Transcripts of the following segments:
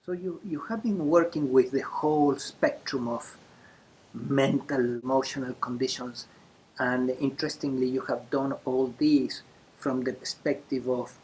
So you have been working with the whole spectrum of mental, emotional conditions, and interestingly, you have done all these from the perspective of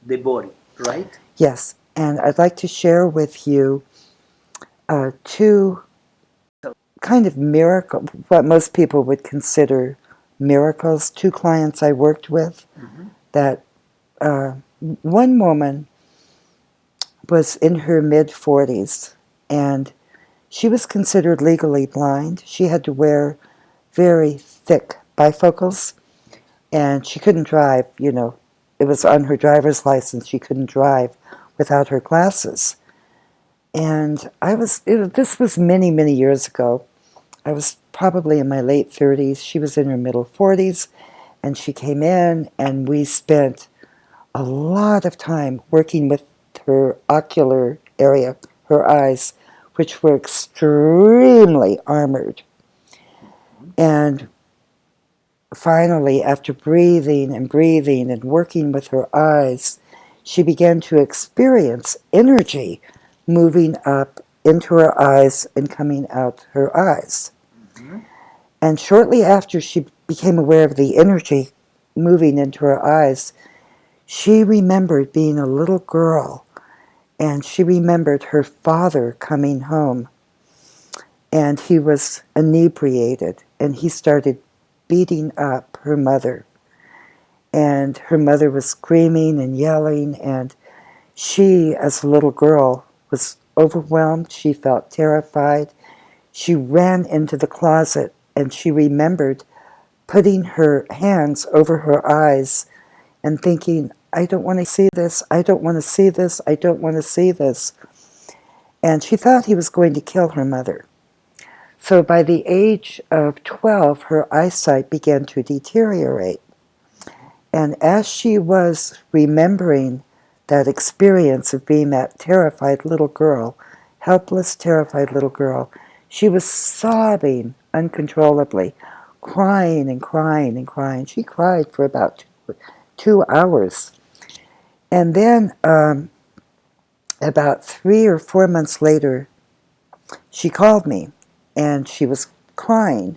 the body, right? Yes, and I'd like to share with you two kind of miracle, what most people would consider miracles. Two clients I worked with that one woman was in her mid-40s and she was considered legally blind. She had to wear very thick bifocals and she couldn't drive, you know. It was on her driver's license. She couldn't drive without her glasses. And this was many, many years ago. I was probably in my late 30s. She was in her middle 40s. And she came in, and we spent a lot of time working with her ocular area, her eyes, which were extremely armored. And finally, after breathing and breathing and working with her eyes, she began to experience energy moving up into her eyes and coming out her eyes. And shortly after she became aware of the energy moving into her eyes, she remembered being a little girl, and she remembered her father coming home, and he was inebriated, and he started beating up her mother. And her mother was screaming and yelling, and she, as a little girl, was overwhelmed. She felt terrified. She ran into the closet, and she remembered putting her hands over her eyes and thinking, I don't want to see this, I don't want to see this, I don't want to see this. And she thought he was going to kill her mother. So by the age of 12, her eyesight began to deteriorate. And as she was remembering that experience of being that terrified little girl, helpless, terrified little girl, she was sobbing uncontrollably, crying and crying and crying. She cried for about 2 hours. And then about 3 or 4 months later, she called me, and she was crying.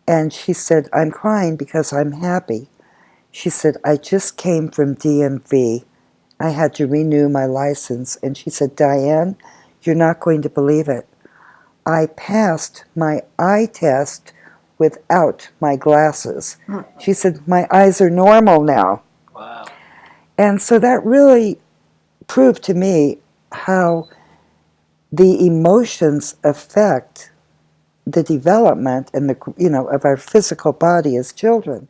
And she said, I'm crying because I'm happy. She said, I just came from DMV. I had to renew my license. And she said, Diane, you're not going to believe it. I passed my eye test without my glasses. She said, my eyes are normal now. Wow. And so that really proved to me how the emotions affect the development and of our physical body as children.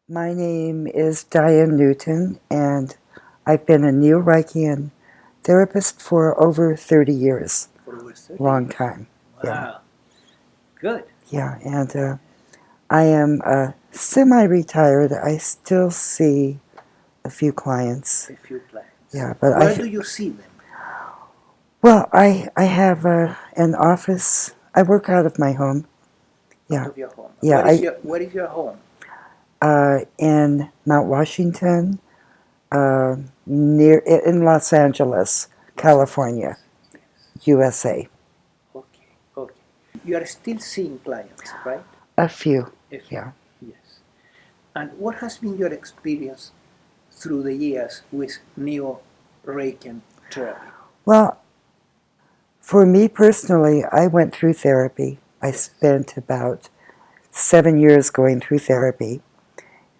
My name is Diane Newton, and I've been a Neo Reichian therapist for over 30 years. For over 30 Long years. time. Wow. Yeah. Good. Yeah, and I am semi-retired. I still see a few clients. A few clients. Yeah, but where do you see them? Well, I have an office. I work out of my home. Yeah. Out of your home. Yeah. Where is your home? In Mount Washington, in Los Angeles, California, Yes. USA. Okay. Okay. You are still seeing clients, right? A few. A few. Yeah. Yes. And what has been your experience through the years with Neo Reichian Therapy? Well, for me personally, I went through therapy. I spent about 7 years going through therapy,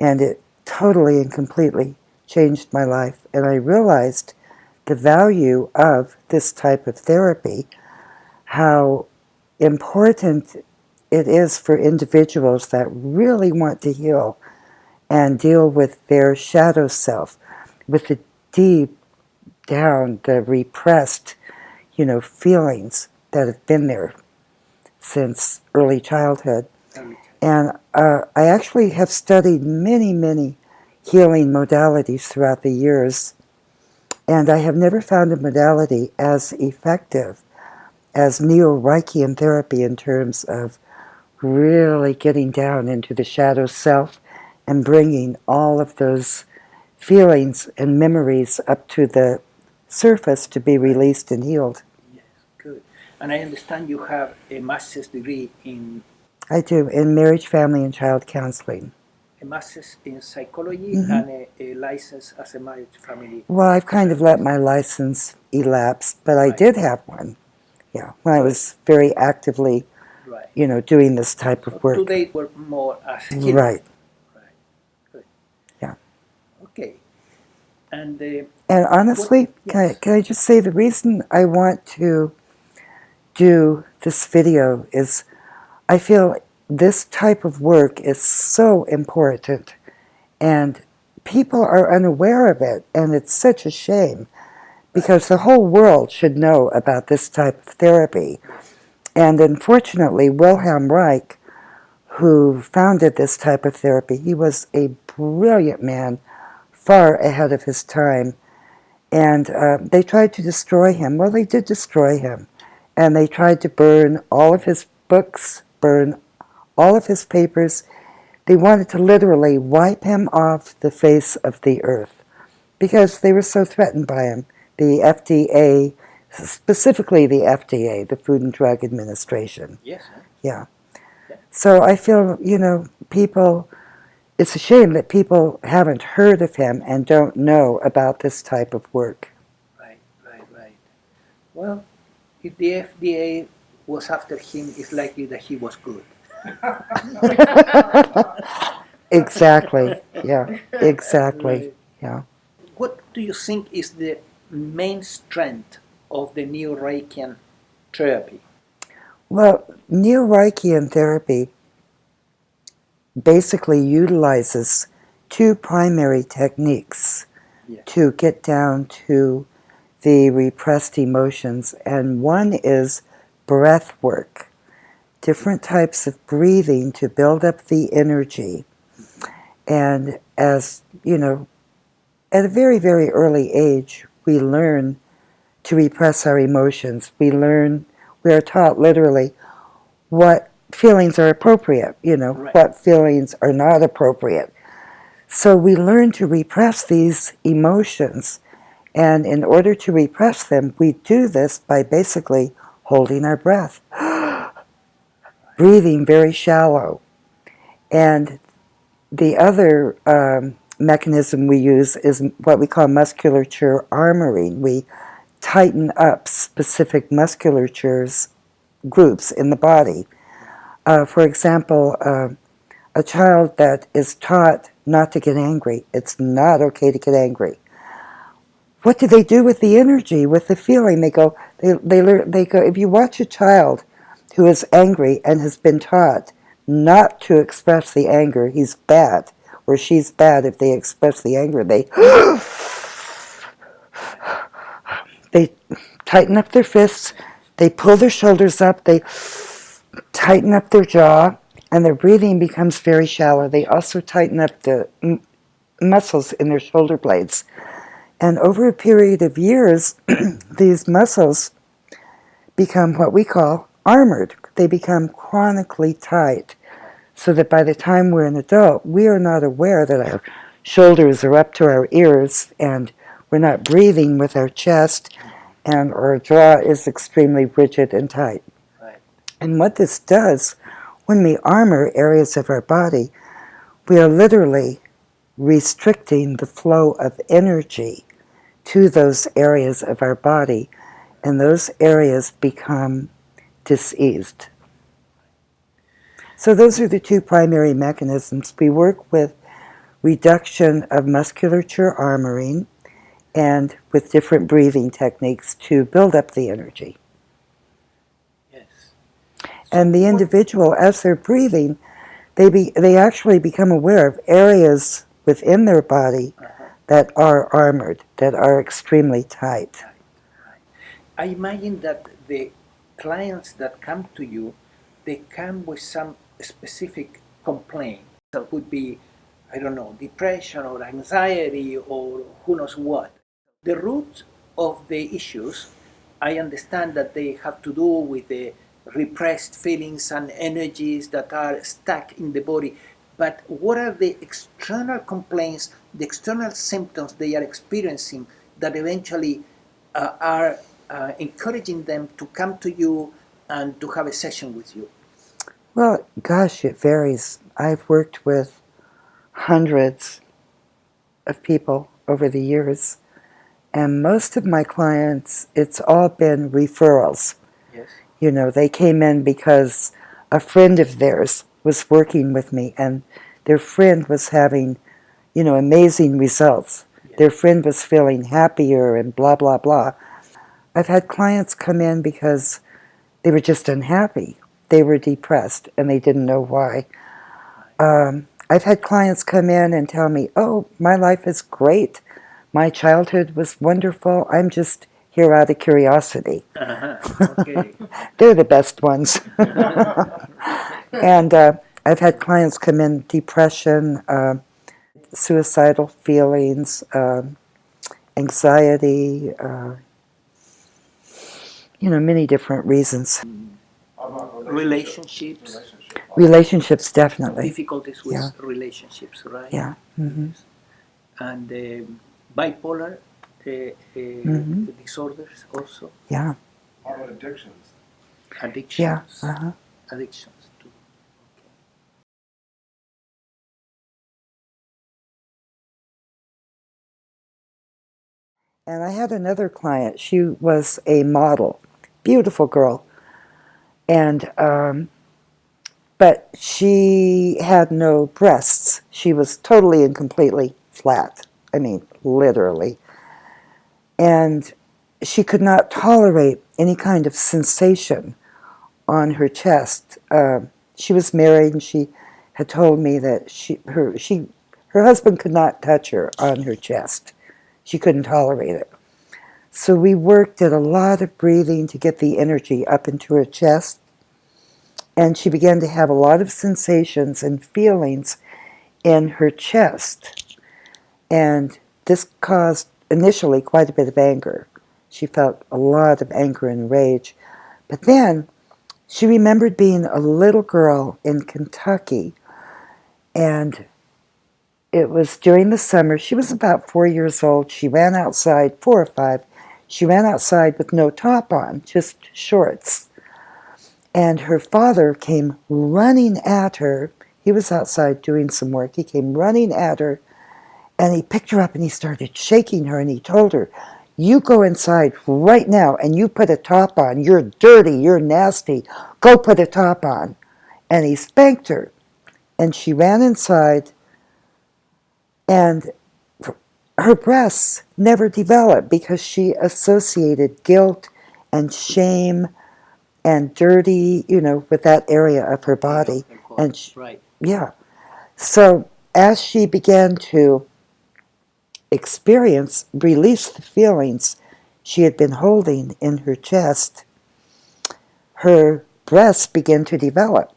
and it totally and completely changed my life. And I realized the value of this type of therapy, how important it is for individuals that really want to heal and deal with their shadow self, with the deep down, the repressed, feelings that have been there since early childhood. And I actually have studied many, many healing modalities throughout the years, and I have never found a modality as effective as Neo Reichian Therapy in terms of really getting down into the shadow self and bringing all of those feelings and memories up to the surface to be released and healed. Yes, good. And I understand you have a master's degree in... I do, in marriage, family, and child counseling. A master's in psychology Mm-hmm. and a license as a marriage family. Well, I've kind of let my license elapse, but I Right. did have one. Yeah, when I was very actively, Right. Doing this type of work. Today work more as healer. Right. Right. Good. Yeah. Okay. And honestly, yes. can I just say the reason I want to do this video is I feel this type of work is so important, and people are unaware of it, and it's such a shame because the whole world should know about this type of therapy. And unfortunately, Wilhelm Reich, who founded this type of therapy, he was a brilliant man, far ahead of his time, and they tried to destroy him. Well, they did destroy him, and they tried to burn all of his books, burn all of his papers. They wanted to literally wipe him off the face of the earth because they were so threatened by him. The FDA, specifically the FDA, the Food and Drug Administration. Yes. Yeah. So I feel, people, it's a shame that people haven't heard of him and don't know about this type of work. Right. Well, if the FDA was after him, it's likely that he was good. Exactly. Yeah. Exactly. Right. Yeah. What do you think is the main strength of the Neo Reichian therapy? Well, Neo Reichian Therapy basically utilizes two primary techniques to get down to the repressed emotions, and one is breath work, different types of breathing to build up the energy. And as at a very, very early age, we learn to repress our emotions. We are taught literally what feelings are appropriate, Right. what feelings are not appropriate. So we learn to repress these emotions, and in order to repress them, we do this by basically holding our breath, breathing very shallow. And the other mechanism we use is what we call musculature armoring. We tighten up specific musculatures groups in the body. For example, a child that is taught not to get angry, it's not okay to get angry. What do they do with the energy, with the feeling? They go, if you watch a child who is angry and has been taught not to express the anger, he's bad, or she's bad if they express the anger, they tighten up their fists, they pull their shoulders up, they tighten up their jaw, and their breathing becomes very shallow. They also tighten up the muscles in their shoulder blades. And over a period of years, these muscles become what we call armored. They become chronically tight, so that by the time we're an adult, we are not aware that our shoulders are up to our ears, and we're not breathing with our chest, and our jaw is extremely rigid and tight. Right. And what this does, when we armor areas of our body, we are literally restricting the flow of energy to those areas of our body, and those areas become diseased. So those are the two primary mechanisms. We work with reduction of musculature armoring and with different breathing techniques to build up the energy. Yes. And the individual, as they're breathing, they actually become aware of areas within their body that are armored, that are extremely tight. Right. I imagine that the clients that come to you, they come with some specific complaint. That would be, I don't know, depression or anxiety or who knows what. The root of the issues, I understand that they have to do with the repressed feelings and energies that are stuck in the body. but what are the external complaints, the external symptoms they are experiencing that eventually are encouraging them to come to you and to have a session with you? Well, gosh, it varies. I've worked with hundreds of people over the years, and most of my clients, it's all been referrals. Yes. You know, they came in because a friend of theirs was working with me, and their friend was having, you know, amazing results. Yes. Their friend was feeling happier and blah, blah, blah. I've had clients come in because they were just unhappy. They were depressed, and they didn't know why. I've had clients come in and tell me, oh, my life is great. My childhood was wonderful. I'm just here out of curiosity. Okay. They're the best ones. And I've had clients come in depression, suicidal feelings, anxiety, you know, many different reasons. Relationships. Relationships, definitely. Difficulties with Yeah. relationships, right? Yeah. Mm-hmm. Yes. And bipolar disorders also. Yeah. Or addictions. Addictions. Yeah. Uh-huh. Addictions too. Okay. And I had another client. She was a model, beautiful girl, and but she had no breasts. She was totally and completely flat. I mean, literally. And she could not tolerate any kind of sensation on her chest. She was married, and she had told me that her husband could not touch her on her chest. She couldn't tolerate it. So we worked at a lot of breathing to get the energy up into her chest. And she began to have a lot of sensations and feelings in her chest. And this caused initially quite a bit of anger. She felt a lot of anger and rage. But then she remembered being a little girl in Kentucky, and it was during the summer. She was about 4 years old. She ran outside, 4 or 5. She ran outside with no top on, just shorts. And her father came running at her. He was outside doing some work. He came running at her, and he picked her up and he started shaking her, and he told her, you go inside right now and you put a top on. You're dirty. You're nasty. Go put a top on. And he spanked her. And she ran inside, and her breasts never developed because she associated guilt and shame and dirty, you know, with that area of her body. And right. Yeah. So as she began to release the feelings she had been holding in her chest, her breasts began to develop.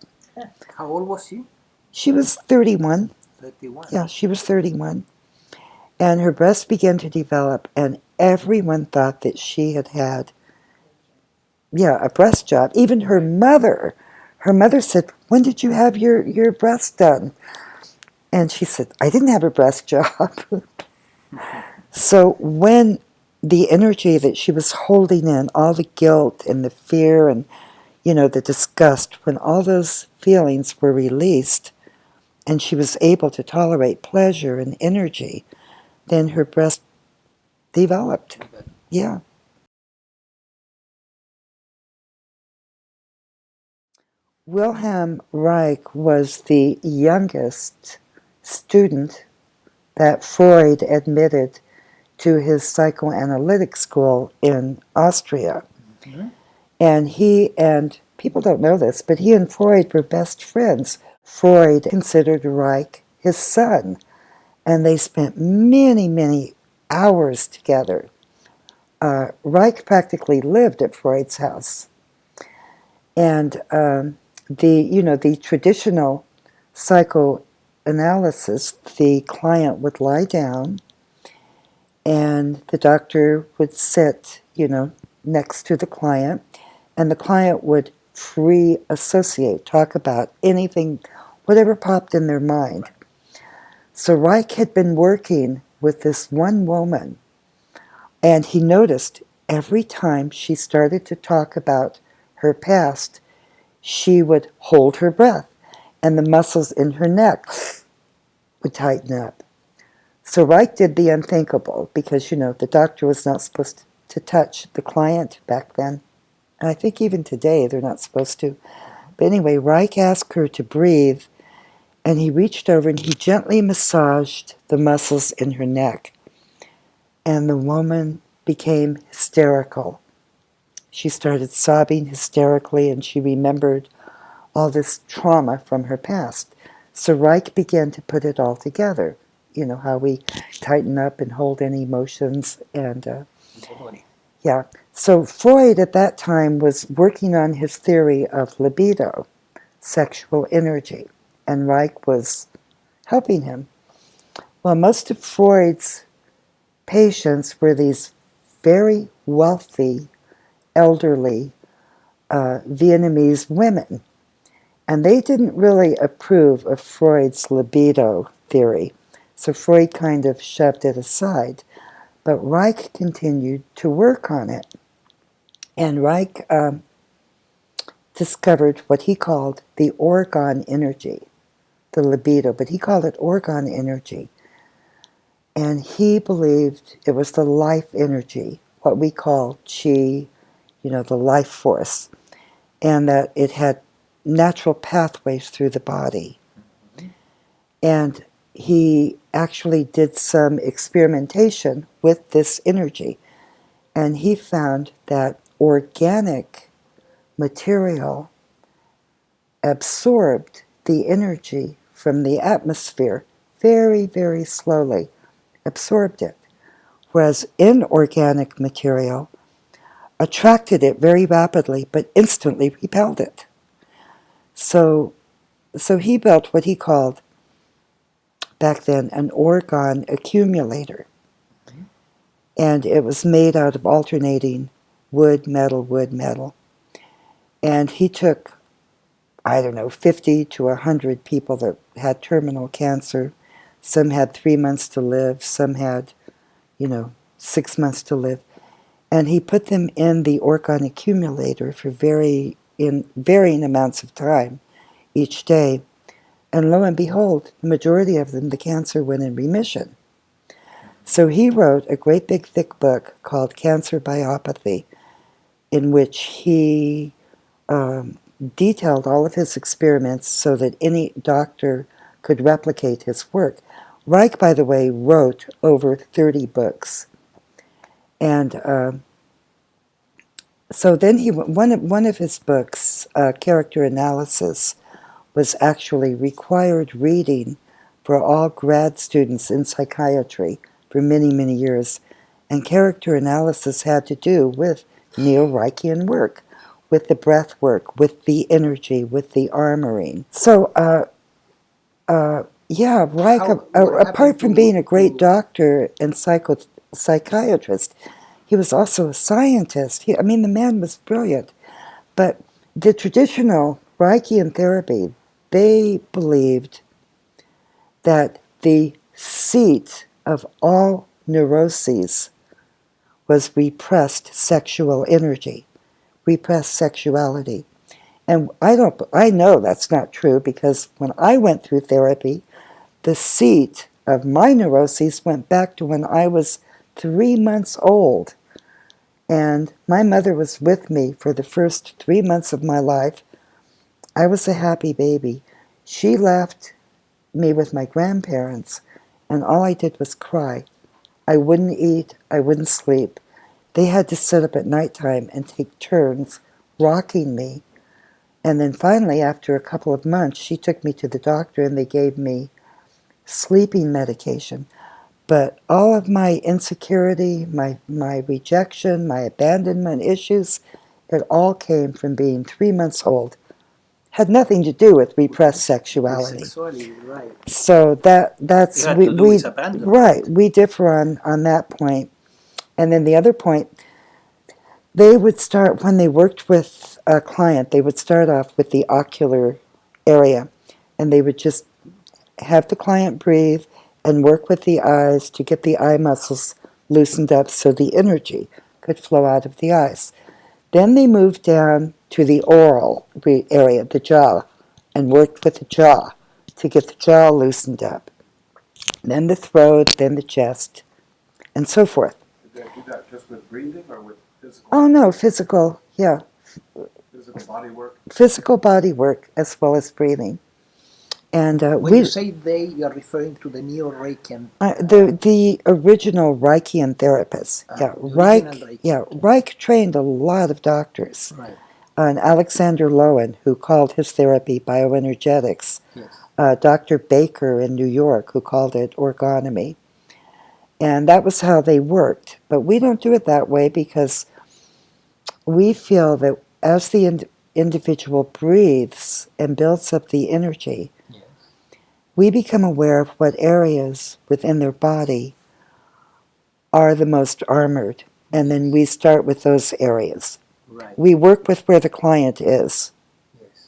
How old was she? She was 31. 31. Yeah, she was 31. And her breasts began to develop, and everyone thought that she had had, a breast job. Even her mother. Her mother said, when did you have your breasts done? And she said, I didn't have a breast job. So when the energy that she was holding in, all the guilt and the fear and, the disgust, when all those feelings were released and she was able to tolerate pleasure and energy, then her breast developed. Yeah. Wilhelm Reich was the youngest student that Freud admitted to his psychoanalytic school in Austria. Mm-hmm. And people don't know this, but he and Freud were best friends. Freud considered Reich his son, and they spent many, many hours together. Reich practically lived at Freud's house. And the traditional psychoanalysis, the client would lie down and the doctor would sit, next to the client, and the client would free associate, talk about anything, whatever popped in their mind. So Reich had been working with this one woman, and he noticed every time she started to talk about her past, she would hold her breath, and the muscles in her neck would tighten up. So Reich did the unthinkable, because, the doctor was not supposed to touch the client back then. And I think even today they're not supposed to. But anyway, Reich asked her to breathe, and he reached over and he gently massaged the muscles in her neck. And the woman became hysterical. She started sobbing hysterically, and she remembered all this trauma from her past. So Reich began to put it all together. How we tighten up and hold in emotions. And yeah. So Freud at that time was working on his theory of libido, sexual energy, and Reich was helping him. Well, most of Freud's patients were these very wealthy, elderly Vietnamese women, and they didn't really approve of Freud's libido theory, so Freud kind of shoved it aside. But Reich continued to work on it, and Reich discovered what he called the orgone energy, the libido, but he called it orgone energy. And he believed it was the life energy, what we call qi, the life force, and that it had natural pathways through the body. And he actually did some experimentation with this energy, and he found that organic material absorbed the energy from the atmosphere very, very slowly, absorbed it, whereas inorganic material attracted it very rapidly but instantly repelled it. So he built what he called back then an orgone accumulator, and it was made out of alternating wood, metal, and he took 50 to 100 people that had terminal cancer. Some had 3 months to live, some had 6 months to live, and he put them in the orgone accumulator for varying amounts of time each day, and lo and behold, the majority of them, the cancer went in remission. So he wrote a great big thick book called Cancer Biopathy, in which he detailed all of his experiments so that any doctor could replicate his work. Reich, by the way, wrote over 30 books. And so then one of his books, Character Analysis, was actually required reading for all grad students in psychiatry for many, many years. And character analysis had to do with Neo Reichian work, with the breath work, with the energy, with the armoring. So, Reich, apart from being a great doctor and psychiatrist, he was also a scientist. The man was brilliant. But the traditional Reichian therapy, they believed that the seat of all neuroses was repressed sexual energy, repressed sexuality. And I know that's not true, because when I went through therapy, the seat of my neuroses went back to when I was 3 months old. And my mother was with me for the first 3 months of my life. I was a happy baby. She left me with my grandparents, and all I did was cry. I wouldn't eat, I wouldn't sleep. They had to sit up at nighttime and take turns rocking me. And then finally, after a couple of months, she took me to the doctor and they gave me sleeping medication. But all of my insecurity, my rejection, my abandonment issues, it all came from being 3 months old. Had nothing to do with repressed sexuality. Right. So that's right. We differ on that point. And then the other point, they would start, when they worked with a client, they would start off with the ocular area. And they would just have the client breathe and work with the eyes to get the eye muscles loosened up so the energy could flow out of the eyes. Then they moved down to the oral area, the jaw, and worked with the jaw to get the jaw loosened up. Then the throat, then the chest, and so forth. Did they do that just with breathing or with physical? Oh no, physical, yeah. Physical body work? Physical body work as well as breathing. And when you say they, you are referring to the Neo Reichian. The original Reichian therapists. Reich trained a lot of doctors. Right. And Alexander Lowen, who called his therapy bioenergetics. Yes. Dr. Baker in New York, who called it orgonomy. And that was how they worked. But we don't do it that way because we feel that as the individual breathes and builds up the energy, yes, we become aware of what areas within their body are the most armored. And then we start with those areas. right, We work with where the client is. yes,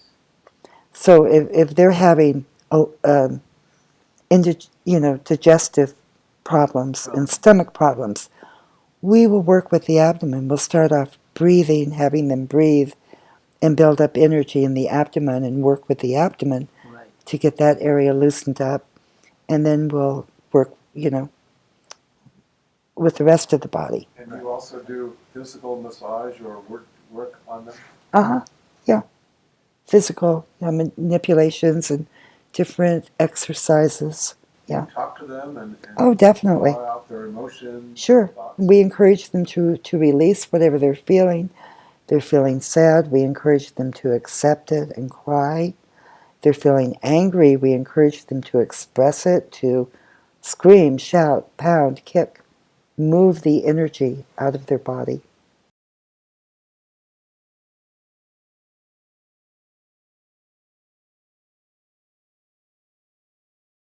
So if they're having digestive problems and stomach problems, we will work with the abdomen. We'll start off breathing, having them breathe and build up energy in the abdomen and work with the abdomen right, to get that area loosened up. And then we'll work, with the rest of the body. And you also do physical massage or work on them? Yeah. Physical manipulations and different exercises. Yeah. You talk to them and Oh, definitely. draw out their emotions. Sure. Thoughts. We encourage them to release whatever they're feeling. They're feeling sad. We encourage them to accept it and cry. They're feeling angry. We encourage them to express it, to scream, shout, pound, kick, move the energy out of their body.